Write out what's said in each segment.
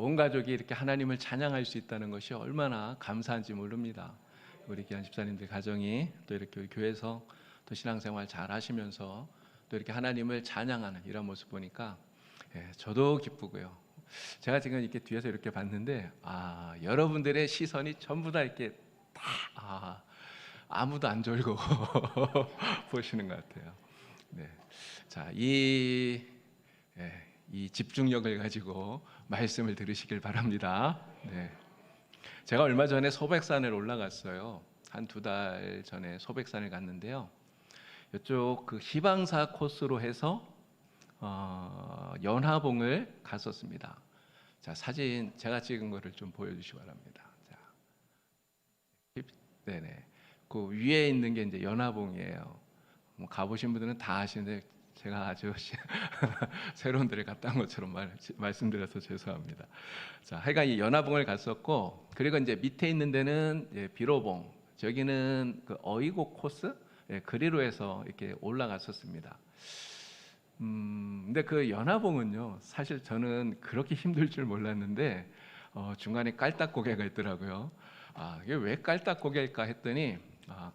온 가족이 이렇게 하나님을 찬양할 수 있다는 것이 얼마나 감사한지 모릅니다. 우리 귀한 집사님들 가정이 또 이렇게 우리 교회에서 또 신앙생활 잘 하시면서 또 이렇게 하나님을 찬양하는 이런 모습 보니까 저도 기쁘고요. 제가 지금 이렇게 뒤에서 이렇게 봤는데 여러분들의 시선이 전부 다 이렇게 다 아무도 안 졸고 보시는 것 같아요. 네, 자, 이 집중력을 가지고 말씀을 들으시길 바랍니다. 네. 제가 얼마 전에 소백산을 올라갔어요. 한 2달 전에 소백산을 갔는데요. 이쪽 그 희방사 코스로 해서 연화봉을 갔었습니다. 자, 사진 제가 찍은 거를 좀 보여주시기 바랍니다. 자, 네네. 그 위에 있는 게 이제 연화봉이에요. 뭐 가보신 분들은 다 아시는데 제가 아주 새로운 데를 갔다 온 것처럼 말씀드려서 죄송합니다. 자, 하여간 이 연화봉을 갔었고, 그리고 이제 밑에 있는 데는 비로봉, 저기는 그 어이고 코스, 그리로 해서 이렇게 올라갔었습니다. 근데 그 연화봉은요, 사실 저는 그렇게 힘들 줄 몰랐는데 중간에 깔딱고개가 있더라고요. 이게 왜 깔딱고개일까 했더니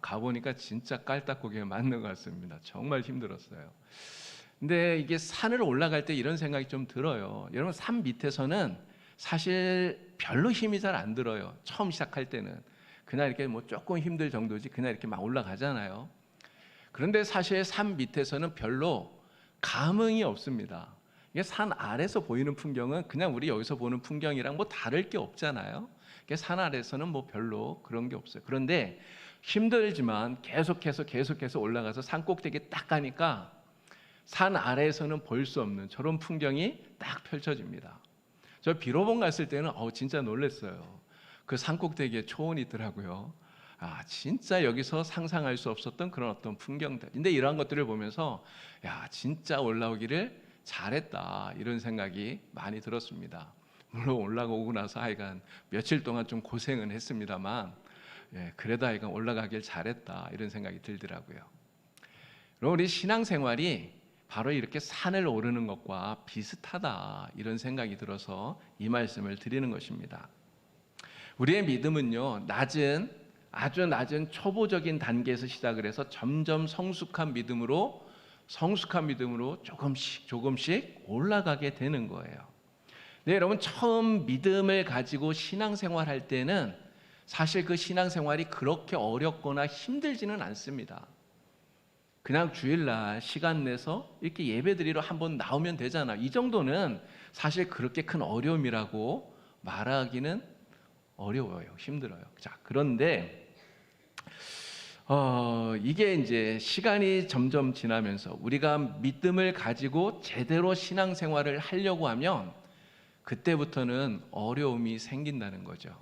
가보니까 진짜 깔딱고개가 맞는 것 같습니다. 정말 힘들었어요. 근데 이게 산을 올라갈 때 이런 생각이 좀 들어요. 여러분, 산 밑에서는 사실 별로 힘이 잘 안 들어요. 처음 시작할 때는 그냥 이렇게 뭐 조금 힘들 정도지 그냥 이렇게 막 올라가잖아요. 그런데 사실 산 밑에서는 별로 감흥이 없습니다. 이게 산 아래서 보이는 풍경은 그냥 우리 여기서 보는 풍경이랑 뭐 다를 게 없잖아요. 산 아래서는 뭐 별로 그런 게 없어요. 그런데 힘들지만 계속해서 올라가서 산 꼭대기에 딱 가니까 산 아래에서는 볼 수 없는 저런 풍경이 딱 펼쳐집니다. 저 비로봉 갔을 때는 진짜 놀랐어요. 그 산 꼭대기에 초원이 있더라고요. 진짜 여기서 상상할 수 없었던 그런 어떤 풍경들. 근데 이러한 것들을 보면서 진짜 올라오기를 잘했다, 이런 생각이 많이 들었습니다. 물론 올라오고 나서 하여간 며칠 동안 좀 고생은 했습니다만 그래도 하여간 올라가길 잘했다, 이런 생각이 들더라고요. 그럼 우리 신앙생활이 바로 이렇게 산을 오르는 것과 비슷하다, 이런 생각이 들어서 이 말씀을 드리는 것입니다. 우리의 믿음은요, 아주 낮은 초보적인 단계에서 시작을 해서 점점 성숙한 믿음으로 조금씩 올라가게 되는 거예요. 네, 여러분, 처음 믿음을 가지고 신앙생활 할 때는 사실 그 신앙생활이 그렇게 어렵거나 힘들지는 않습니다. 그냥 주일날 시간 내서 이렇게 예배드리러 한번 나오면 되잖아. 이 정도는 사실 그렇게 큰 어려움이라고 말하기는 어려워요. 힘들어요. 자, 그런데 이게 이제 시간이 점점 지나면서 우리가 믿음을 가지고 제대로 신앙생활을 하려고 하면 그때부터는 어려움이 생긴다는 거죠.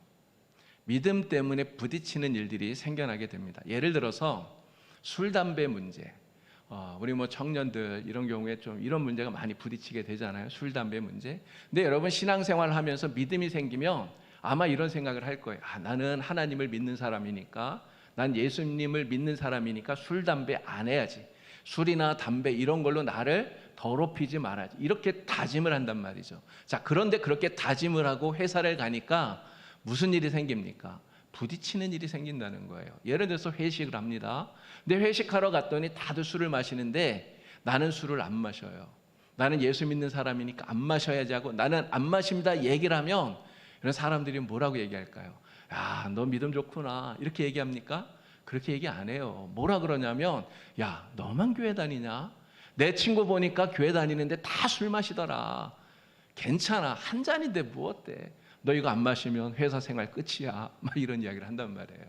믿음 때문에 부딪히는 일들이 생겨나게 됩니다. 예를 들어서 술, 담배 문제. 우리 뭐 청년들 이런 경우에 좀 이런 문제가 많이 부딪히게 되잖아요. 술, 담배 문제. 근데 여러분, 신앙생활을 하면서 믿음이 생기면 아마 이런 생각을 할 거예요. 나는 하나님을 믿는 사람이니까, 난 예수님을 믿는 사람이니까 술, 담배 안 해야지. 술이나 담배 이런 걸로 나를 더럽히지 말아야지. 이렇게 다짐을 한단 말이죠. 자, 그런데 그렇게 다짐을 하고 회사를 가니까 무슨 일이 생깁니까? 부딪히는 일이 생긴다는 거예요. 예를 들어서 회식을 합니다. 근데 회식하러 갔더니 다들 술을 마시는데 나는 술을 안 마셔요. 나는 예수 믿는 사람이니까 안 마셔야지 하고 나는 안 마십니다 얘기를 하면 이런 사람들이 뭐라고 얘기할까요? 너 믿음 좋구나, 이렇게 얘기합니까? 그렇게 얘기 안 해요. 뭐라 그러냐면, 너만 교회 다니냐? 내 친구 보니까 교회 다니는데 다 술 마시더라. 괜찮아, 한 잔인데 뭐 어때? 너 이거 안 마시면 회사 생활 끝이야, 막 이런 이야기를 한단 말이에요.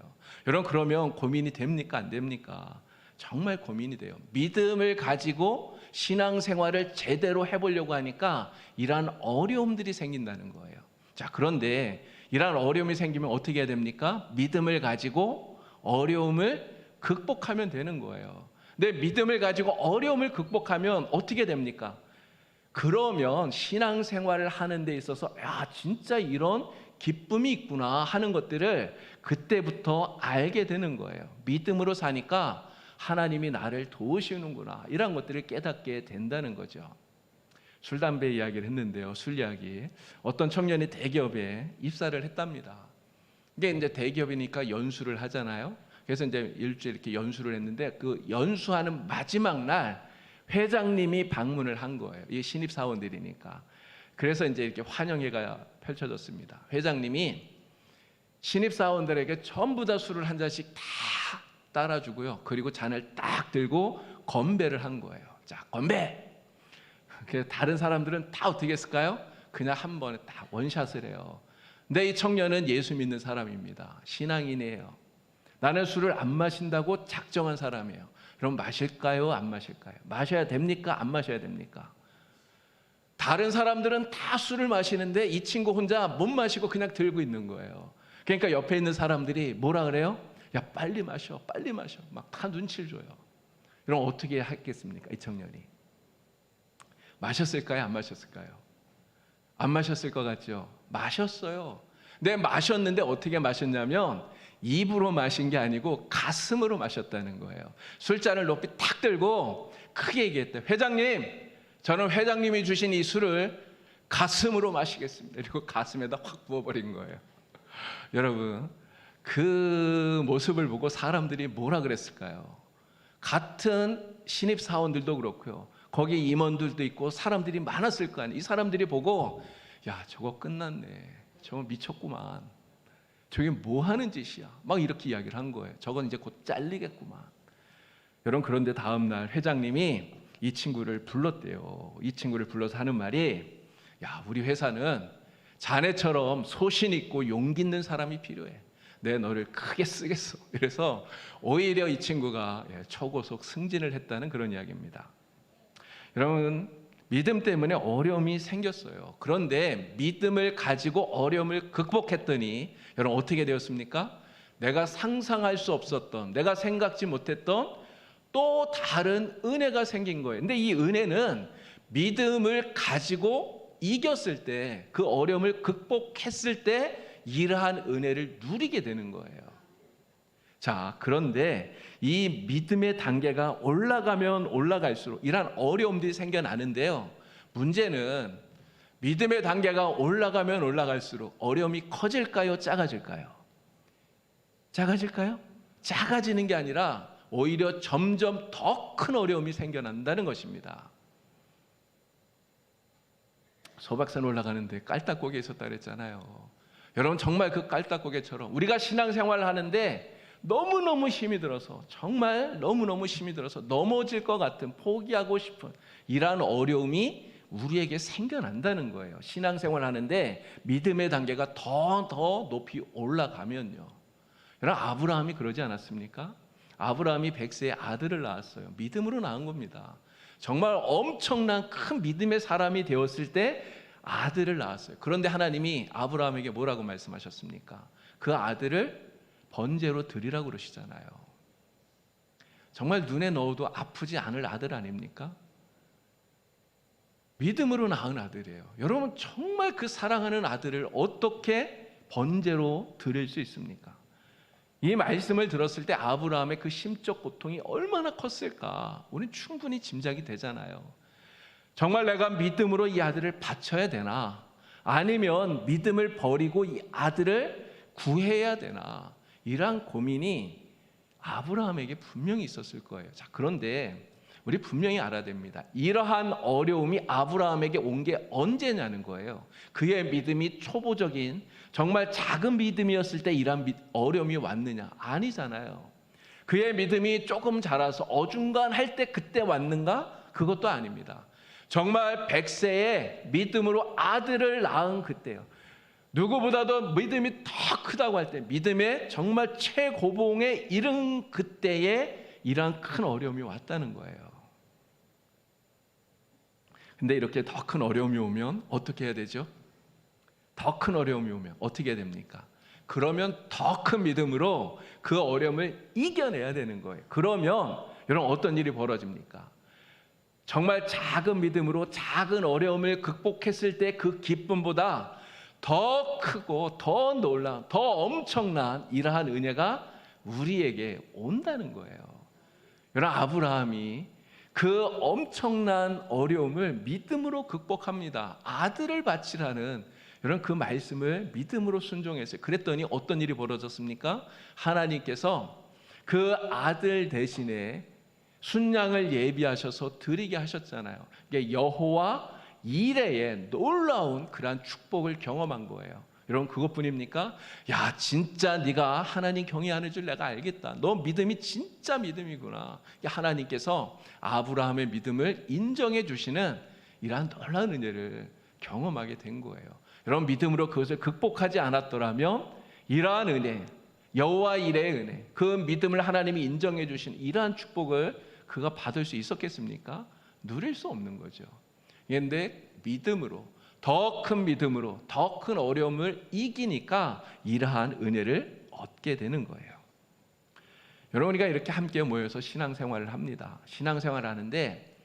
여러분, 그러면 고민이 됩니까, 안 됩니까? 정말 고민이 돼요. 믿음을 가지고 신앙생활을 제대로 해보려고 하니까 이러한 어려움들이 생긴다는 거예요. 자, 그런데 이러한 어려움이 생기면 어떻게 해야 됩니까? 믿음을 가지고 어려움을 극복하면 되는 거예요. 근데 믿음을 가지고 어려움을 극복하면 어떻게 됩니까? 그러면 신앙생활을 하는 데 있어서 진짜 이런 기쁨이 있구나 하는 것들을 그때부터 알게 되는 거예요. 믿음으로 사니까 하나님이 나를 도우시는구나, 이런 것들을 깨닫게 된다는 거죠. 술, 담배 이야기를 했는데요. 술 이야기. 어떤 청년이 대기업에 입사를 했답니다. 이게 이제 대기업이니까 연수를 하잖아요. 그래서 이제 일주일 이렇게 연수를 했는데 그 연수하는 마지막 날 회장님이 방문을 한 거예요. 이 신입 사원들이니까. 그래서 이제 이렇게 환영회가 펼쳐졌습니다. 회장님이 신입 사원들에게 전부 다 술을 한 잔씩 다 따라주고요. 그리고 잔을 딱 들고 건배를 한 거예요. 자, 건배. 그래서 다른 사람들은 다 어떻게 했을까요? 그냥 한 번에 딱 원샷을 해요. 근데 이 청년은 예수 믿는 사람입니다. 신앙인이에요. 나는 술을 안 마신다고 작정한 사람이에요. 그럼 마실까요? 안 마실까요? 마셔야 됩니까? 안 마셔야 됩니까? 다른 사람들은 다 술을 마시는데 이 친구 혼자 못 마시고 그냥 들고 있는 거예요. 그러니까 옆에 있는 사람들이 뭐라 그래요? 야, 빨리 마셔, 빨리 마셔. 막 다 눈치를 줘요. 그럼 어떻게 하겠습니까? 이 청년이. 마셨을까요? 안 마셨을까요? 안 마셨을 것 같죠? 마셨어요. 근데 마셨는데 어떻게 마셨냐면 입으로 마신 게 아니고 가슴으로 마셨다는 거예요. 술잔을 높이 탁 들고 크게 얘기했대요. 회장님, 저는 회장님이 주신 이 술을 가슴으로 마시겠습니다. 그리고 가슴에다 확 부어버린 거예요. 여러분, 그 모습을 보고 사람들이 뭐라 그랬을까요? 같은 신입 사원들도 그렇고요. 거기 임원들도 있고 사람들이 많았을 거 아니에요. 이 사람들이 보고 야, 저거 끝났네. 저거 미쳤구만. 저게 뭐 하는 짓이야. 막 이렇게 이야기를 한 거예요. 저건 이제 곧 잘리겠구만. 여러분, 그런데 다음 날 회장님이 이 친구를 불렀대요. 이 친구를 불러서 하는 말이 야, 우리 회사는 자네처럼 소신 있고 용기 있는 사람이 필요해. 내 너를 크게 쓰겠어. 그래서 오히려 이 친구가 초고속 승진을 했다는 그런 이야기입니다. 여러분, 믿음 때문에 어려움이 생겼어요. 그런데 믿음을 가지고 어려움을 극복했더니 여러분 어떻게 되었습니까? 내가 상상할 수 없었던, 내가 생각지 못했던 또 다른 은혜가 생긴 거예요. 근데 이 은혜는 믿음을 가지고 이겼을 때, 그 어려움을 극복했을 때 이러한 은혜를 누리게 되는 거예요. 자, 그런데 이 믿음의 단계가 올라가면 올라갈수록 이러한 어려움들이 생겨나는데요. 문제는 믿음의 단계가 올라가면 올라갈수록 어려움이 커질까요? 작아질까요? 작아질까요? 작아지는 게 아니라 오히려 점점 더 큰 어려움이 생겨난다는 것입니다. 소박산 올라가는데 깔딱고개 있었다 그랬잖아요. 여러분, 정말 그 깔딱고개처럼 우리가 신앙생활을 하는데 너무너무 힘이 들어서, 정말 너무너무 힘이 들어서 넘어질 것 같은, 포기하고 싶은 이러한 어려움이 우리에게 생겨난다는 거예요. 신앙생활 하는데 믿음의 단계가 더 높이 올라가면요. 여러분, 아브라함이 그러지 않았습니까? 아브라함이 100세에 아들을 낳았어요. 믿음으로 낳은 겁니다. 정말 엄청난 큰 믿음의 사람이 되었을 때 아들을 낳았어요. 그런데 하나님이 아브라함에게 뭐라고 말씀하셨습니까? 그 아들을 번제로 드리라고 그러시잖아요. 정말 눈에 넣어도 아프지 않을 아들 아닙니까? 믿음으로 낳은 아들이에요. 여러분, 정말 그 사랑하는 아들을 어떻게 번제로 드릴 수 있습니까? 이 말씀을 들었을 때 아브라함의 그 심적 고통이 얼마나 컸을까 우리는 충분히 짐작이 되잖아요. 정말 내가 믿음으로 이 아들을 바쳐야 되나, 아니면 믿음을 버리고 이 아들을 구해야 되나, 이러한 고민이 아브라함에게 분명히 있었을 거예요. 자, 그런데 우리 분명히 알아야 됩니다. 이러한 어려움이 아브라함에게 온 게 언제냐는 거예요. 그의 믿음이 초보적인 정말 작은 믿음이었을 때 이러한 어려움이 왔느냐? 아니잖아요. 그의 믿음이 조금 자라서 어중간할 때 그때 왔는가? 그것도 아닙니다. 정말 100세에 믿음으로 아들을 낳은 그때요. 누구보다도 믿음이 더 크다고 할 때, 믿음의 정말 최고봉에 이른 그때에 이러한 큰 어려움이 왔다는 거예요. 근데 이렇게 더 큰 어려움이 오면 어떻게 해야 되죠? 더 큰 어려움이 오면 어떻게 해야 됩니까? 그러면 더 큰 믿음으로 그 어려움을 이겨내야 되는 거예요. 그러면 여러분 어떤 일이 벌어집니까? 정말 작은 믿음으로 작은 어려움을 극복했을 때 그 기쁨보다 더 크고 더 놀라운, 더 엄청난 이러한 은혜가 우리에게 온다는 거예요. 여러분, 아브라함이 그 엄청난 어려움을 믿음으로 극복합니다. 아들을 바치라는 이런 그 말씀을 믿음으로 순종했어요. 그랬더니 어떤 일이 벌어졌습니까? 하나님께서 그 아들 대신에 순양을 예비하셔서 드리게 하셨잖아요. 이게 여호와 이레의 놀라운 그러한 축복을 경험한 거예요. 여러분, 그것뿐입니까? 야, 진짜 네가 하나님 경외하는 줄 내가 알겠다. 너 믿음이 진짜 믿음이구나. 하나님께서 아브라함의 믿음을 인정해 주시는 이러한 놀라운 은혜를 경험하게 된 거예요. 여러분, 믿음으로 그것을 극복하지 않았더라면 이러한 은혜, 여호와 이레의 은혜, 그 믿음을 하나님이 인정해 주신 이러한 축복을 그가 받을 수 있었겠습니까? 누릴 수 없는 거죠. 그런데 믿음으로, 더 큰 믿음으로, 더 큰 어려움을 이기니까 이러한 은혜를 얻게 되는 거예요. 여러분, 우리가 이렇게 함께 모여서 신앙생활을 합니다. 신앙생활을 하는데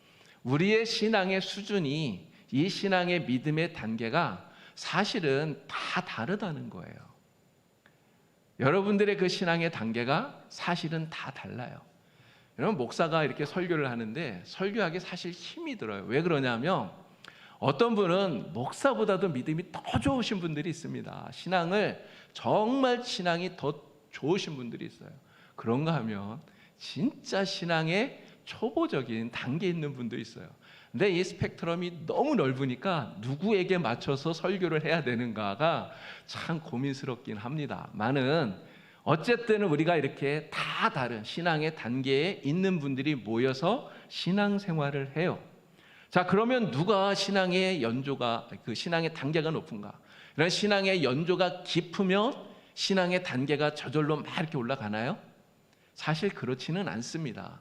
우리의 신앙의 수준이, 이 신앙의 믿음의 단계가 사실은 다 다르다는 거예요. 여러분들의 그 신앙의 단계가 사실은 다 달라요. 여러분, 목사가 이렇게 설교를 하는데 설교하기 사실 힘이 들어요. 왜 그러냐면 어떤 분은 목사보다도 믿음이 더 좋으신 분들이 있습니다. 신앙이 더 좋으신 분들이 있어요. 그런가 하면 진짜 신앙의 초보적인 단계에 있는 분도 있어요. 근데 이 스펙트럼이 너무 넓으니까 누구에게 맞춰서 설교를 해야 되는가가 참 고민스럽긴 합니다. 많은 어쨌든 우리가 이렇게 다 다른 신앙의 단계에 있는 분들이 모여서 신앙생활을 해요. 자, 그러면 누가 신앙의 단계가 높은가? 이런 신앙의 연조가 깊으면 신앙의 단계가 저절로 막 이렇게 올라가나요? 사실 그렇지는 않습니다.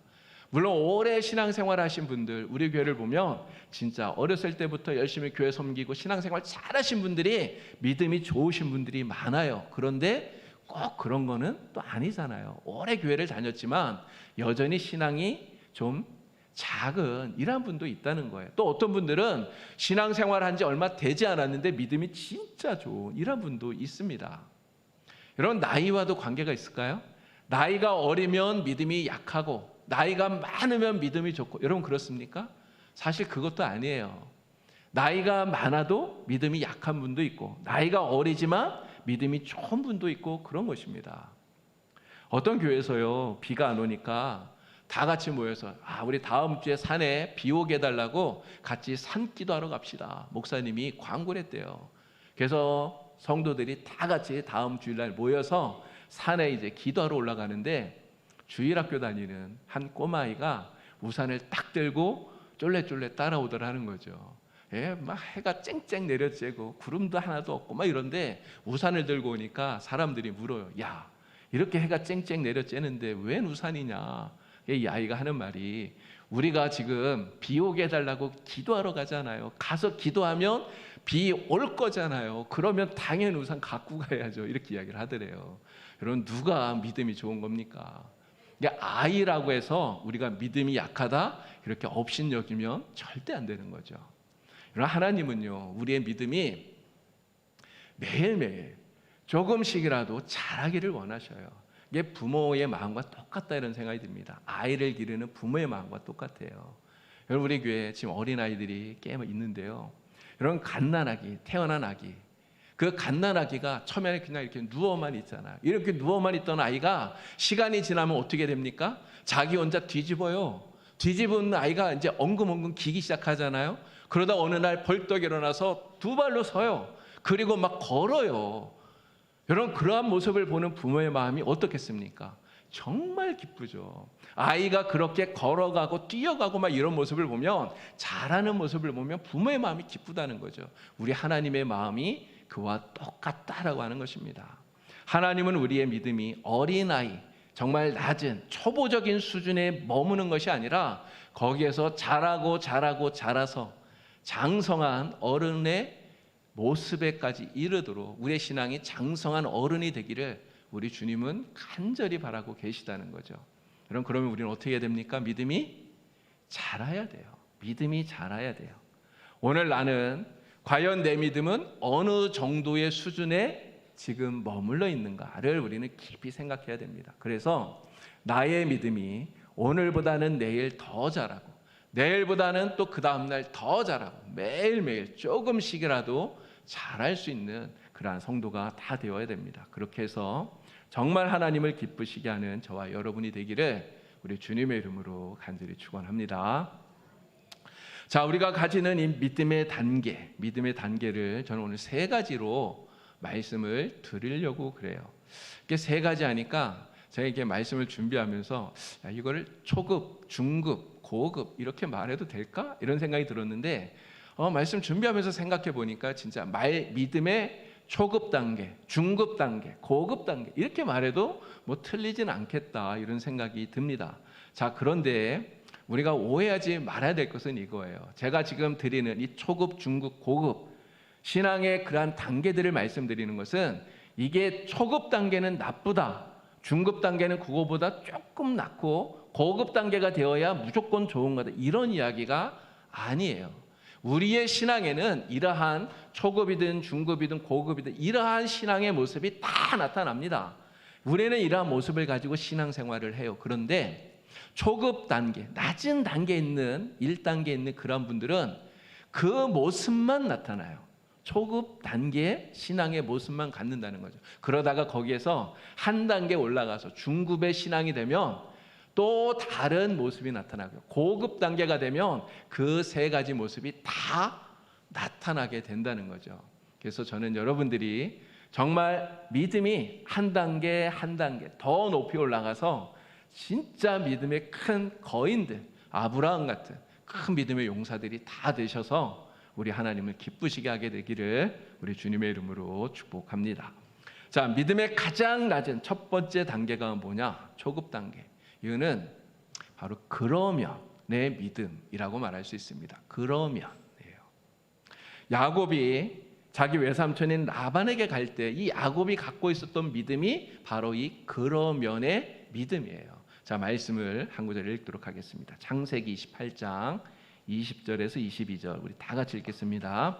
물론 오래 신앙생활 하신 분들, 우리 교회를 보면 진짜 어렸을 때부터 열심히 교회 섬기고 신앙생활 잘하신 분들이 믿음이 좋으신 분들이 많아요. 그런데 꼭 그런 거는 또 아니잖아요. 오래 교회를 다녔지만 여전히 신앙이 좀 작은 이런 분도 있다는 거예요. 또 어떤 분들은 신앙생활 한 지 얼마 되지 않았는데 믿음이 진짜 좋은 이런 분도 있습니다. 여러분, 나이와도 관계가 있을까요? 나이가 어리면 믿음이 약하고 나이가 많으면 믿음이 좋고, 여러분 그렇습니까? 사실 그것도 아니에요. 나이가 많아도 믿음이 약한 분도 있고 나이가 어리지만 믿음이 좋은 분도 있고 그런 것입니다. 어떤 교회에서요, 비가 안 오니까 다 같이 모여서 우리 다음 주에 산에 비 오게 해달라고 같이 산기도하러 갑시다. 목사님이 광고를 했대요. 그래서 성도들이 다 같이 다음 주일날 모여서 산에 이제 기도하러 올라가는데 주일학교 다니는 한 꼬마아이가 우산을 딱 들고 쫄래쫄래 따라오더라는 거죠. 막 해가 쨍쨍 내려쬐고 구름도 하나도 없고 막 이런데 우산을 들고 오니까 사람들이 물어요. 야, 이렇게 해가 쨍쨍 내려쬐는데 웬 우산이냐? 이 아이가 하는 말이, 우리가 지금 비 오게 해달라고 기도하러 가잖아요. 가서 기도하면 비 올 거잖아요. 그러면 당연히 우산 갖고 가야죠. 이렇게 이야기를 하더래요. 여러분, 누가 믿음이 좋은 겁니까? 아이라고 해서 우리가 믿음이 약하다 이렇게 업신여기면 절대 안 되는 거죠. 여러분, 하나님은요, 우리의 믿음이 매일매일 조금씩이라도 자라기를 원하셔요. 이게 부모의 마음과 똑같다 이런 생각이 듭니다. 아이를 기르는 부모의 마음과 똑같아요. 여러분, 우리 교회에 지금 어린아이들이 꽤 있는데요, 여러분, 태어난 아기, 그 갓난아기가 처음에는 그냥 이렇게 누워만 있잖아요. 이렇게 누워만 있던 아이가 시간이 지나면 어떻게 됩니까? 자기 혼자 뒤집어요. 뒤집은 아이가 이제 엉금엉금 기기 시작하잖아요. 그러다 어느 날 벌떡 일어나서 두 발로 서요. 그리고 막 걸어요. 여러분, 그러한 모습을 보는 부모의 마음이 어떻겠습니까? 정말 기쁘죠. 아이가 그렇게 걸어가고 뛰어가고 막 이런 모습을 보면, 잘하는 모습을 보면 부모의 마음이 기쁘다는 거죠. 우리 하나님의 마음이 그와 똑같다라고 하는 것입니다. 하나님은 우리의 믿음이 어린아이, 정말 낮은 초보적인 수준에 머무는 것이 아니라 거기에서 자라서 장성한 어른의 모습에까지 이르도록 우리의 신앙이 장성한 어른이 되기를 우리 주님은 간절히 바라고 계시다는 거죠. 여러분, 그러면 우리는 어떻게 해야 됩니까? 믿음이 자라야 돼요. 믿음이 자라야 돼요. 오늘 나는 과연 내 믿음은 어느 정도의 수준에 지금 머물러 있는가를 우리는 깊이 생각해야 됩니다. 그래서 나의 믿음이 오늘보다는 내일 더 자라고 내일보다는 또 그 다음날 더 잘하고 매일매일 조금씩이라도 잘할 수 있는 그러한 성도가 다 되어야 됩니다. 그렇게 해서 정말 하나님을 기쁘시게 하는 저와 여러분이 되기를 우리 주님의 이름으로 간절히 축원합니다. 자, 우리가 가지는 이 믿음의 단계를 저는 오늘 세 가지로 말씀을 드리려고 그래요. 이게 세 가지 하니까 제가 이렇게 말씀을 준비하면서 이거를 초급, 중급, 고급 이렇게 말해도 될까? 이런 생각이 들었는데 말씀 준비하면서 생각해 보니까 진짜 믿음의 초급 단계, 중급 단계, 고급 단계 이렇게 말해도 뭐 틀리진 않겠다 이런 생각이 듭니다. 자, 그런데 우리가 오해하지 말아야 될 것은 이거예요. 제가 지금 드리는 이 초급, 중급, 고급 신앙의 그러한 단계들을 말씀드리는 것은 이게 초급 단계는 나쁘다, 중급 단계는 그거보다 조금 낫고 고급 단계가 되어야 무조건 좋은 거다 이런 이야기가 아니에요. 우리의 신앙에는 이러한 초급이든 중급이든 고급이든 이러한 신앙의 모습이 다 나타납니다. 우리는 이러한 모습을 가지고 신앙생활을 해요. 그런데 초급 단계, 낮은 단계에 있는 1단계에 있는 그런 분들은 그 모습만 나타나요. 초급 단계의 신앙의 모습만 갖는다는 거죠. 그러다가 거기에서 한 단계 올라가서 중급의 신앙이 되면 또 다른 모습이 나타나고요. 고급 단계가 되면 그 세 가지 모습이 다 나타나게 된다는 거죠. 그래서 저는 여러분들이 정말 믿음이 한 단계 한 단계 더 높이 올라가서 진짜 믿음의 큰 거인들, 아브라함 같은 큰 믿음의 용사들이 다 되셔서 우리 하나님을 기쁘시게 하게 되기를 우리 주님의 이름으로 축복합니다. 자, 믿음의 가장 낮은 첫 번째 단계가 뭐냐? 초급 단계. 이거는 바로 그러면의 믿음이라고 말할 수 있습니다. 그러면이에요. 야곱이 자기 외삼촌인 라반에게 갈 때 이 야곱이 갖고 있었던 믿음이 바로 이 그러면의 믿음이에요. 자, 말씀을 한 구절 읽도록 하겠습니다. 창세기 28장 20절에서 22절 우리 다 같이 읽겠습니다.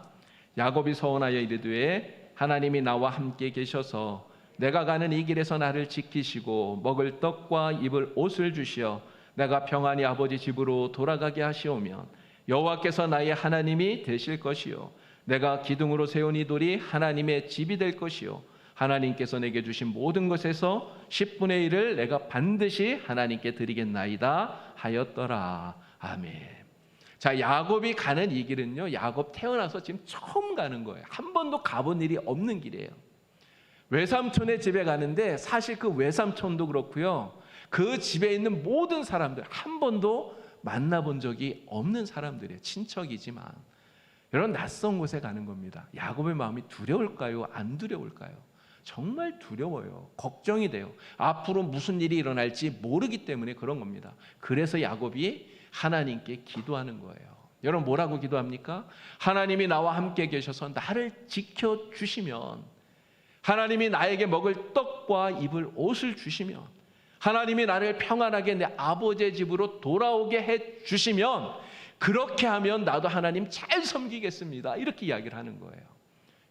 야곱이 서원하여 이르되 하나님이 나와 함께 계셔서 내가 가는 이 길에서 나를 지키시고 먹을 떡과 입을 옷을 주시어 내가 평안히 아버지 집으로 돌아가게 하시오면 여호와께서 나의 하나님이 되실 것이요 내가 기둥으로 세운 이 돌이 하나님의 집이 될 것이요 하나님께서 내게 주신 모든 것에서 10분의 1을 내가 반드시 하나님께 드리겠나이다 하였더라. 아멘. 자, 야곱이 가는 이 길은요, 야곱 태어나서 지금 처음 가는 거예요. 한 번도 가본 일이 없는 길이에요. 외삼촌의 집에 가는데 사실 그 외삼촌도 그렇고요, 그 집에 있는 모든 사람들 한 번도 만나본 적이 없는 사람들이에요. 친척이지만. 여러분, 낯선 곳에 가는 겁니다. 야곱의 마음이 두려울까요? 안 두려울까요? 정말 두려워요. 걱정이 돼요. 앞으로 무슨 일이 일어날지 모르기 때문에 그런 겁니다. 그래서 야곱이 하나님께 기도하는 거예요. 여러분, 뭐라고 기도합니까? 하나님이 나와 함께 계셔서 나를 지켜주시면, 하나님이 나에게 먹을 떡과 입을 옷을 주시면, 하나님이 나를 평안하게 내 아버지의 집으로 돌아오게 해주시면, 그렇게 하면 나도 하나님 잘 섬기겠습니다. 이렇게 이야기를 하는 거예요.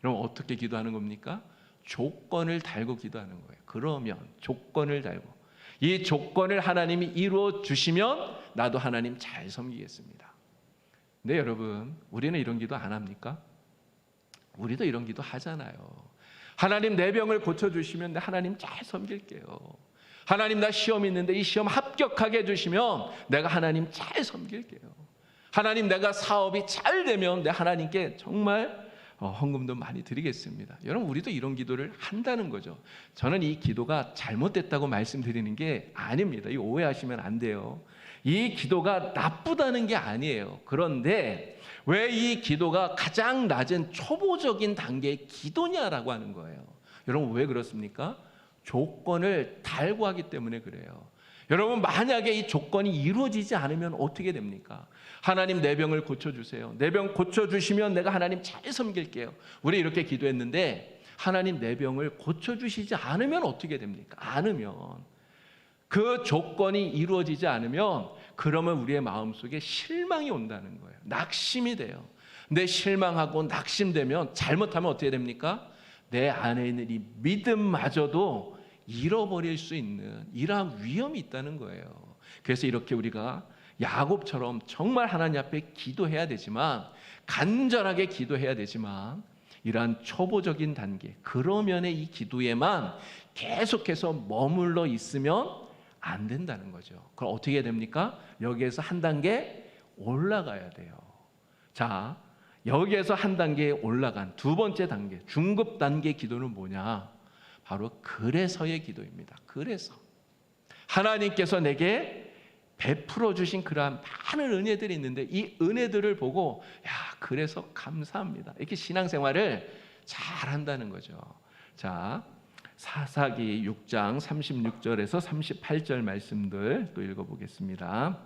여러분, 어떻게 기도하는 겁니까? 조건을 달고 기도하는 거예요. 그러면 조건을 달고, 이 조건을 하나님이 이루어 주시면 나도 하나님 잘 섬기겠습니다. 근데 여러분, 우리는 이런 기도 안 합니까? 우리도 이런 기도 하잖아요. 하나님, 내 병을 고쳐주시면 내 하나님 잘 섬길게요. 하나님, 나 시험 있는데 이 시험 합격하게 해주시면 내가 하나님 잘 섬길게요. 하나님, 내가 사업이 잘 되면 내 하나님께 정말 헌금도 많이 드리겠습니다. 여러분, 우리도 이런 기도를 한다는 거죠. 저는 이 기도가 잘못됐다고 말씀드리는 게 아닙니다. 이 오해하시면 안 돼요. 이 기도가 나쁘다는 게 아니에요. 그런데 왜 이 기도가 가장 낮은 초보적인 단계의 기도냐라고 하는 거예요. 여러분, 왜 그렇습니까? 조건을 달고 하기 때문에 그래요. 여러분, 만약에 이 조건이 이루어지지 않으면 어떻게 됩니까? 하나님, 내 병을 고쳐주세요. 내 병 고쳐주시면 내가 하나님 잘 섬길게요. 우리 이렇게 기도했는데 하나님, 내 병을 고쳐주시지 않으면 어떻게 됩니까? 않으면, 그 조건이 이루어지지 않으면 그러면 우리의 마음속에 실망이 온다는 거예요. 낙심이 돼요. 내 실망하고 낙심되면 잘못하면 어떻게 됩니까? 내 안에 있는 이 믿음마저도 잃어버릴 수 있는 이러한 위험이 있다는 거예요. 그래서 이렇게 우리가 야곱처럼 정말 하나님 앞에 기도해야 되지만, 간절하게 기도해야 되지만, 이러한 초보적인 단계, 그러면의 이 기도에만 계속해서 머물러 있으면 안 된다는 거죠. 그럼 어떻게 해야 됩니까? 여기에서 한 단계 올라가야 돼요. 자, 여기에서 한 단계 올라간 두 번째 단계, 중급 단계 기도는 뭐냐? 바로 그래서의 기도입니다. 그래서 하나님께서 내게 베풀어 주신 그러한 많은 은혜들이 있는데, 이 은혜들을 보고 그래서 감사합니다, 이렇게 신앙생활을 잘 한다는 거죠. 자, 사사기 6장 36절에서 38절 말씀들 또 읽어보겠습니다.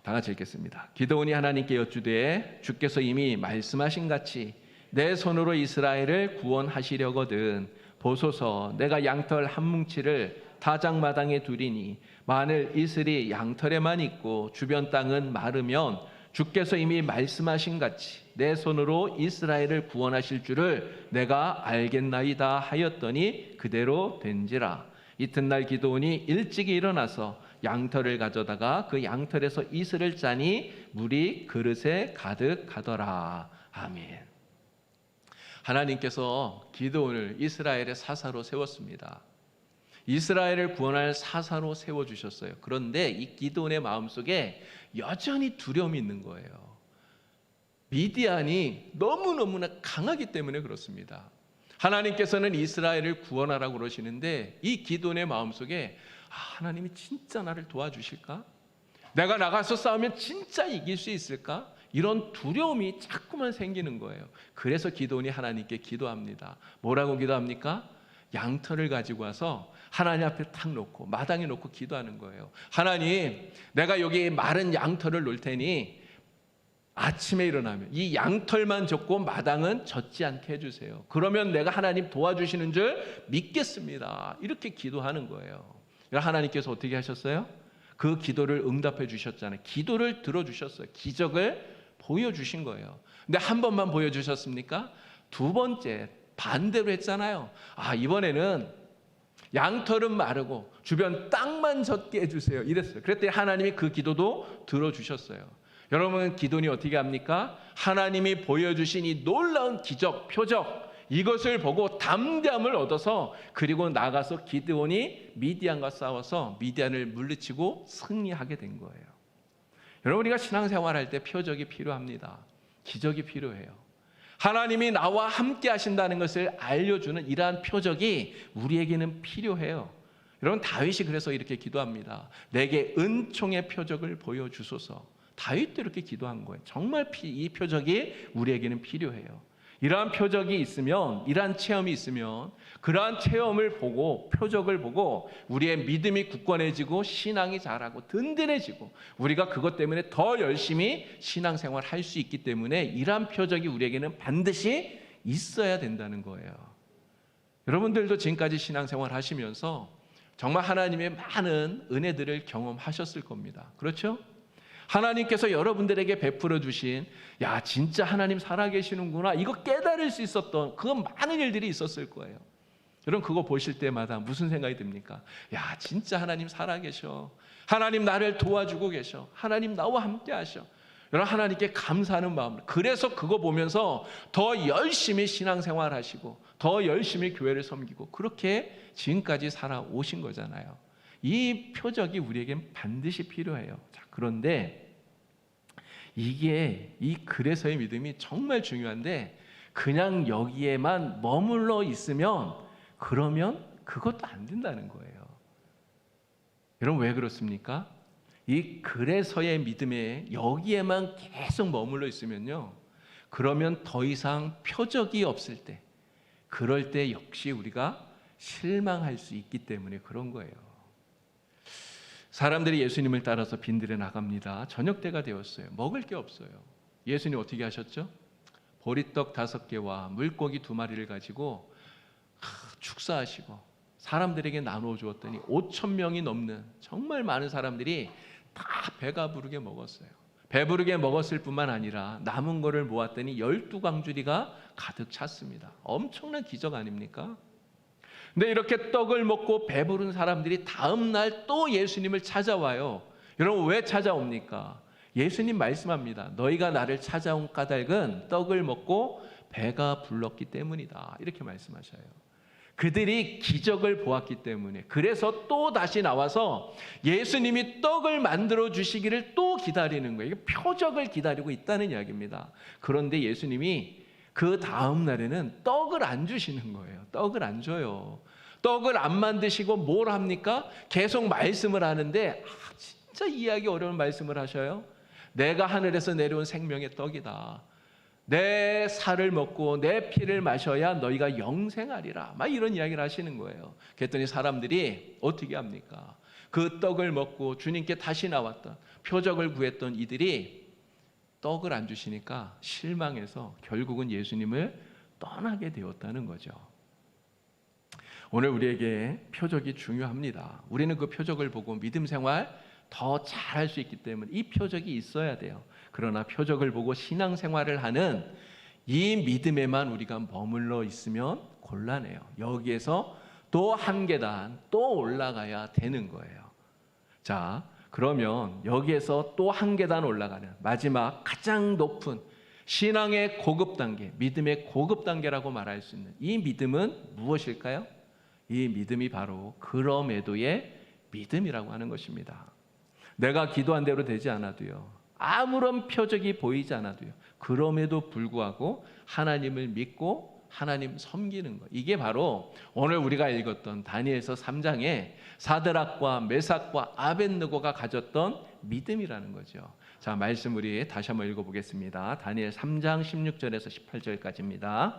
다 같이 읽겠습니다. 기드온이 하나님께 여쭈되 주께서 이미 말씀하신 같이 내 손으로 이스라엘을 구원하시려거든 보소서, 내가 양털 한 뭉치를 타작마당에 두리니 만일 이슬이 양털에만 있고 주변 땅은 마르면 주께서 이미 말씀하신 같이 내 손으로 이스라엘을 구원하실 줄을 내가 알겠나이다 하였더니 그대로 된지라. 이튿날 기드온이 일찍이 일어나서 양털을 가져다가 그 양털에서 이슬을 짜니 물이 그릇에 가득하더라. 아멘. 하나님께서 기드온을 이스라엘의 사사로 세웠습니다. 이스라엘을 구원할 사사로 세워주셨어요. 그런데 이 기드온의 마음속에 여전히 두려움이 있는 거예요. 미디안이 너무너무나 강하기 때문에 그렇습니다. 하나님께서는 이스라엘을 구원하라고 그러시는데 이 기드온의 마음속에 하나님이 진짜 나를 도와주실까? 내가 나가서 싸우면 진짜 이길 수 있을까? 이런 두려움이 자꾸만 생기는 거예요. 그래서 기드온이 하나님께 기도합니다. 뭐라고 기도합니까? 양털을 가지고 와서 하나님 앞에 탁 놓고 마당에 놓고 기도하는 거예요. 하나님, 내가 여기 마른 양털을 놓을 테니 아침에 일어나면 이 양털만 젓고 마당은 젓지 않게 해주세요. 그러면 내가 하나님 도와주시는 줄 믿겠습니다. 이렇게 기도하는 거예요. 하나님께서 어떻게 하셨어요? 그 기도를 응답해 주셨잖아요. 기도를 들어주셨어요. 기적을 보여주신 거예요. 근데 한 번만 보여주셨습니까? 두 번째 반대로 했잖아요. 이번에는 양털은 마르고 주변 땅만 젖게 해주세요, 이랬어요. 그랬더니 하나님이 그 기도도 들어주셨어요. 여러분, 기도니 어떻게 합니까? 하나님이 보여주신 이 놀라운 기적, 표적, 이것을 보고 담대함을 얻어서 그리고 나가서 기드온이 미디안과 싸워서 미디안을 물리치고 승리하게 된 거예요. 여러분, 우리가 신앙생활할 때 표적이 필요합니다. 기적이 필요해요. 하나님이 나와 함께 하신다는 것을 알려주는 이러한 표적이 우리에게는 필요해요. 여러분, 다윗이 그래서 이렇게 기도합니다. 내게 은총의 표적을 보여주소서. 다윗도 이렇게 기도한 거예요. 정말 이 표적이 우리에게는 필요해요. 이러한 표적이 있으면, 이러한 체험이 있으면 그러한 체험을 보고, 표적을 보고 우리의 믿음이 굳건해지고 신앙이 자라고 든든해지고 우리가 그것 때문에 더 열심히 신앙생활 할 수 있기 때문에 이러한 표적이 우리에게는 반드시 있어야 된다는 거예요. 여러분들도 지금까지 신앙생활 하시면서 정말 하나님의 많은 은혜들을 경험하셨을 겁니다. 그렇죠? 하나님께서 여러분들에게 베풀어 주신, 진짜 하나님 살아계시는구나, 이거 깨달을 수 있었던 그 많은 일들이 있었을 거예요. 여러분, 그거 보실 때마다 무슨 생각이 듭니까? 진짜 하나님 살아계셔. 하나님 나를 도와주고 계셔. 하나님 나와 함께 하셔. 여러분, 하나님께 감사하는 마음. 그래서 그거 보면서 더 열심히 신앙생활 하시고 더 열심히 교회를 섬기고 그렇게 지금까지 살아오신 거잖아요. 이 표적이 우리에겐 반드시 필요해요. 자, 그런데 이게 이 그래서의 믿음이 정말 중요한데 그냥 여기에만 머물러 있으면 그러면 그것도 안 된다는 거예요. 여러분, 왜 그렇습니까? 이 그래서의 믿음에 여기에만 계속 머물러 있으면요, 그러면 더 이상 표적이 없을 때, 그럴 때 역시 우리가 실망할 수 있기 때문에 그런 거예요. 사람들이 예수님을 따라서 빈들에 나갑니다. 저녁 때가 되었어요. 먹을 게 없어요. 예수님 어떻게 하셨죠? 보리떡 5개와 물고기 2마리를 가지고 축사하시고 사람들에게 나누어 주었더니 5,000명이 넘는 정말 많은 사람들이 다 배가 부르게 먹었어요. 배부르게 먹었을 뿐만 아니라 남은 거를 모았더니 12광주리가 가득 찼습니다. 엄청난 기적 아닙니까? 근데 이렇게 떡을 먹고 배부른 사람들이 다음 날 또 예수님을 찾아와요. 여러분 왜 찾아옵니까? 예수님 말씀합니다. 너희가 나를 찾아온 까닭은 떡을 먹고 배가 불렀기 때문이다. 이렇게 말씀하셔요. 그들이 기적을 보았기 때문에, 그래서 또 다시 나와서 예수님이 떡을 만들어 주시기를 또 기다리는 거예요. 표적을 기다리고 있다는 이야기입니다. 그런데 예수님이 그 다음 날에는 떡을 안 주시는 거예요. 떡을 안 줘요. 떡을 안 만드시고 뭘 합니까? 계속 말씀을 하는데 진짜 이해하기 어려운 말씀을 하셔요. 내가 하늘에서 내려온 생명의 떡이다. 내 살을 먹고 내 피를 마셔야 너희가 영생하리라. 막 이런 이야기를 하시는 거예요. 그랬더니 사람들이 어떻게 합니까? 그 떡을 먹고 주님께 다시 나왔던, 표적을 구했던 이들이 떡을 안 주시니까 실망해서 결국은 예수님을 떠나게 되었다는 거죠. 오늘 우리에게 표적이 중요합니다. 우리는 그 표적을 보고 믿음 생활 더 잘할 수 있기 때문에 이 표적이 있어야 돼요. 그러나 표적을 보고 신앙생활을 하는 이 믿음에만 우리가 머물러 있으면 곤란해요. 여기에서 또 한 계단 또 올라가야 되는 거예요. 자, 그러면 여기에서 또 한 계단 올라가는 마지막 가장 높은 신앙의 고급 단계, 믿음의 고급 단계라고 말할 수 있는 이 믿음은 무엇일까요? 이 믿음이 바로 그럼에도의 믿음이라고 하는 것입니다. 내가 기도한 대로 되지 않아도요, 아무런 표적이 보이지 않아도요, 그럼에도 불구하고 하나님을 믿고 하나님 섬기는 것, 이게 바로 오늘 우리가 읽었던 다니엘서 3장에 사드락과 메삭과 아벳느고가 가졌던 믿음이라는 거죠. 자, 말씀 우리 다시 한번 읽어보겠습니다. 다니엘 3장 16절에서 18절까지입니다.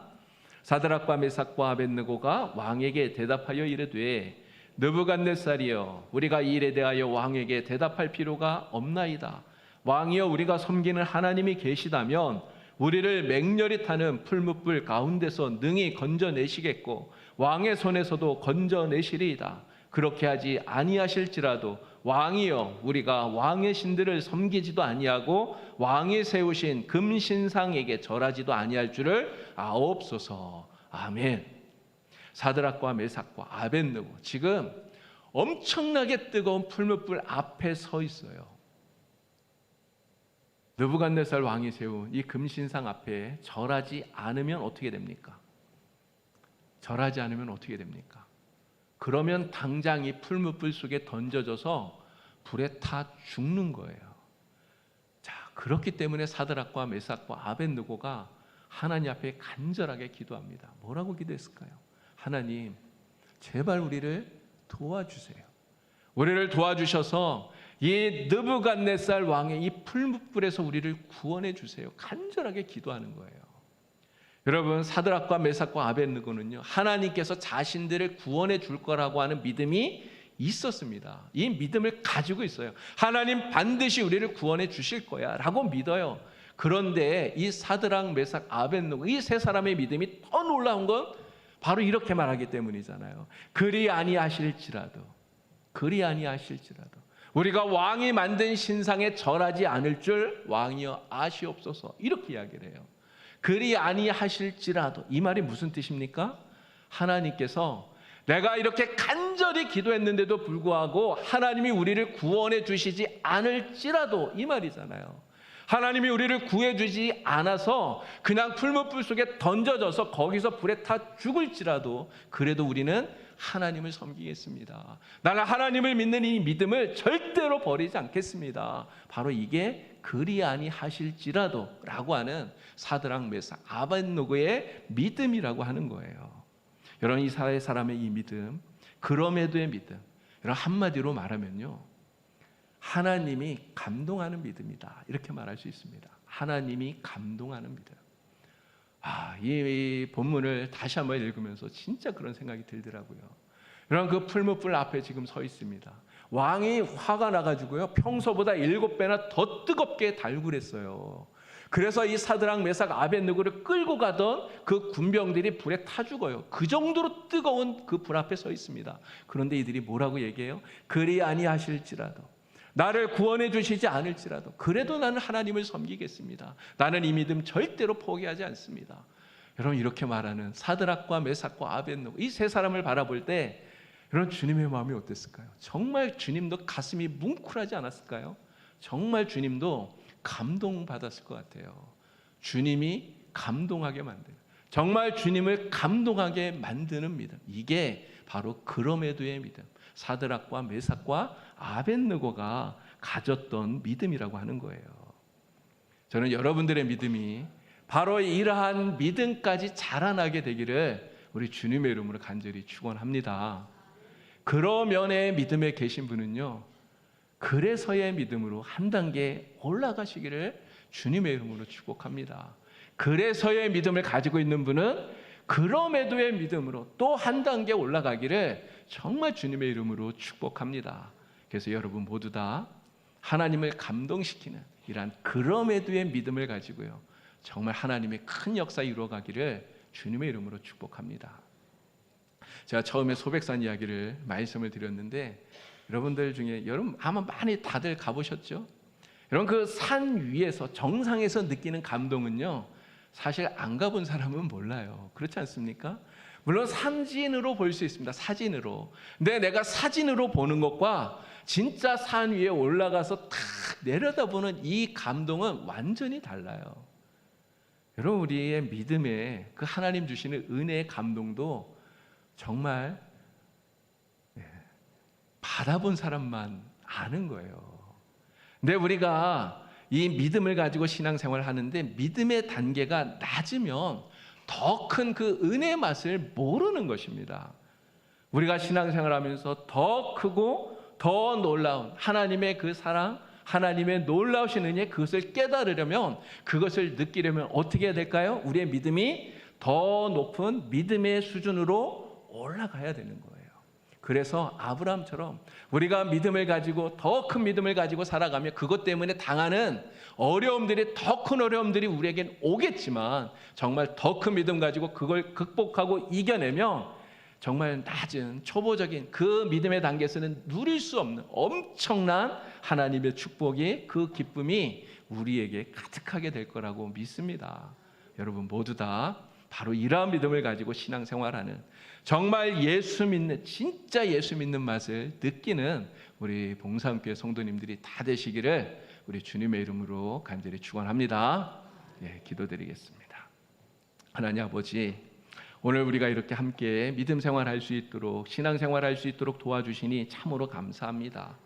사드락과 메삭과 아벳느고가 왕에게 대답하여 이르되 느부갓네살이여, 우리가 이 일에 대하여 왕에게 대답할 필요가 없나이다. 왕이여, 우리가 섬기는 하나님이 계시다면 우리를 맹렬히 타는 풀무불 가운데서 능히 건져내시겠고 왕의 손에서도 건져내시리이다. 그렇게 하지 아니하실지라도 왕이여, 우리가 왕의 신들을 섬기지도 아니하고 왕이 세우신 금신상에게 절하지도 아니할 줄을 아옵소서. 아멘. 사드락과 메삭과 아벳느고 지금 엄청나게 뜨거운 풀무불 앞에 서 있어요. 느부갓네살 왕이 세운 이 금신상 앞에 절하지 않으면 어떻게 됩니까? 절하지 않으면 어떻게 됩니까? 그러면 당장 이 풀무불 속에 던져져서 불에 타 죽는 거예요. 자, 그렇기 때문에 사드락과 메삭과 아벳느고가 하나님 앞에 간절하게 기도합니다. 뭐라고 기도했을까요? 하나님, 제발 우리를 도와주세요. 우리를 도와주셔서 이 느부갓네살 왕의 이 풀무불에서 우리를 구원해 주세요. 간절하게 기도하는 거예요. 여러분, 사드락과 메삭과 아벳느고는요, 하나님께서 자신들을 구원해 줄 거라고 하는 믿음이 있었습니다. 이 믿음을 가지고 있어요. 하나님 반드시 우리를 구원해 주실 거야 라고 믿어요. 그런데 이 사드락, 메삭, 아벳느고 이 세 사람의 믿음이 더 놀라운 건 바로 이렇게 말하기 때문이잖아요. 그리 아니하실지라도 우리가 왕이 만든 신상에 절하지 않을 줄 왕이여 아시옵소서, 이렇게 이야기를 해요. 그리 아니하실지라도, 이 말이 무슨 뜻입니까? 하나님께서 내가 이렇게 간절히 기도했는데도 불구하고 하나님이 우리를 구원해 주시지 않을지라도, 이 말이잖아요. 하나님이 우리를 구해주지 않아서 그냥 풀무불 속에 던져져서 거기서 불에 타 죽을지라도 그래도 우리는 하나님을 섬기겠습니다. 나는 하나님을 믿는 이 믿음을 절대로 버리지 않겠습니다. 바로 이게 그리 아니하실지라도 라고 하는 사드락, 메삭, 아벳느고의 믿음이라고 하는 거예요. 여러분, 이 사람의 이 믿음, 그럼에도의 믿음, 여러분 한마디로 말하면요, 하나님이 감동하는 믿음이다, 이렇게 말할 수 있습니다. 하나님이 감동하는 믿음. 이 본문을 다시 한번 읽으면서 진짜 그런 생각이 들더라고요. 여러분, 그 풀무불 앞에 지금 서 있습니다. 왕이 화가 나가지고요, 평소보다 7배나 더 뜨겁게 달굴했어요. 그래서 이 사드락, 메삭, 아벳느고를 끌고 가던 그 군병들이 불에 타 죽어요. 그 정도로 뜨거운 그 불 앞에 서 있습니다. 그런데 이들이 뭐라고 얘기해요? 그리 아니하실지라도, 나를 구원해 주시지 않을지라도 그래도 나는 하나님을 섬기겠습니다. 나는 이 믿음 절대로 포기하지 않습니다. 여러분, 이렇게 말하는 사드락과 메삭과 아벳느고 이 세 사람을 바라볼 때 이런 주님의 마음이 어땠을까요? 정말 주님도 가슴이 뭉클하지 않았을까요? 정말 주님도 감동받았을 것 같아요. 주님이 감동하게 만드는, 정말 주님을 감동하게 만드는 믿음, 이게 바로 그럼에도의 믿음, 사드락과 메삭과 아벳느고가 가졌던 믿음이라고 하는 거예요. 저는 여러분들의 믿음이 바로 이러한 믿음까지 자라나게 되기를 우리 주님의 이름으로 간절히 축원합니다. 그러면의 믿음에 계신 분은요, 그래서의 믿음으로 한 단계 올라가시기를 주님의 이름으로 축복합니다. 그래서의 믿음을 가지고 있는 분은 그럼에도의 믿음으로 또 한 단계 올라가기를 정말 주님의 이름으로 축복합니다. 그래서 여러분 모두 다 하나님을 감동시키는 이러한 그럼에도의 믿음을 가지고요, 정말 하나님의 큰 역사 이루어가기를 주님의 이름으로 축복합니다. 제가 처음에 소백산 이야기를 말씀을 드렸는데, 여러분들 중에 여러분 아마 많이 다들 가보셨죠? 여러분 그 산 위에서 정상에서 느끼는 감동은요, 사실 안 가본 사람은 몰라요. 그렇지 않습니까? 물론 사진으로 볼 수 있습니다. 사진으로. 근데 내가 사진으로 보는 것과 진짜 산 위에 올라가서 탁 내려다보는 이 감동은 완전히 달라요. 여러분 우리의 믿음에 그 하나님 주시는 은혜의 감동도 정말 받아본 사람만 아는 거예요. 근데 우리가 이 믿음을 가지고 신앙생활을 하는데 믿음의 단계가 낮으면 더 큰 그 은혜의 맛을 모르는 것입니다. 우리가 신앙생활하면서 더 크고 더 놀라운 하나님의 그 사랑, 하나님의 놀라우신 은혜, 그것을 깨달으려면, 그것을 느끼려면 어떻게 해야 될까요? 우리의 믿음이 더 높은 믿음의 수준으로 올라가야 되는 거예요. 그래서 아브라함처럼 우리가 믿음을 가지고 더 큰 믿음을 가지고 살아가며 그것 때문에 당하는 어려움들이, 더 큰 어려움들이 우리에겐 오겠지만 정말 더 큰 믿음 가지고 그걸 극복하고 이겨내면 정말 낮은 초보적인 그 믿음의 단계에서는 누릴 수 없는 엄청난 하나님의 축복이, 그 기쁨이 우리에게 가득하게 될 거라고 믿습니다. 여러분 모두 다 바로 이러한 믿음을 가지고 신앙생활하는, 정말 예수 믿는, 진짜 예수 믿는 맛을 느끼는 우리 봉사함교회 성도님들이 다 되시기를 우리 주님의 이름으로 간절히 축원합니다. 기도드리겠습니다. 하나님 아버지, 오늘 우리가 이렇게 함께 믿음 생활할 수 있도록, 신앙생활할 수 있도록 도와주시니 참으로 감사합니다.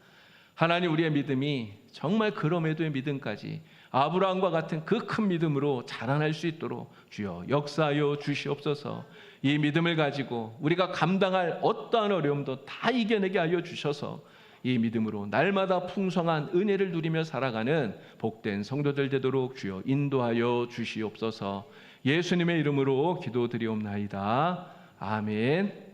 하나님, 우리의 믿음이 정말 그럼에도의 믿음까지 아브라함과 같은 그 큰 믿음으로 자라날 수 있도록 주여 역사하여 주시옵소서. 이 믿음을 가지고 우리가 감당할 어떠한 어려움도 다 이겨내게 하여 주셔서 이 믿음으로 날마다 풍성한 은혜를 누리며 살아가는 복된 성도들 되도록 주여 인도하여 주시옵소서. 예수님의 이름으로 기도드리옵나이다. 아멘.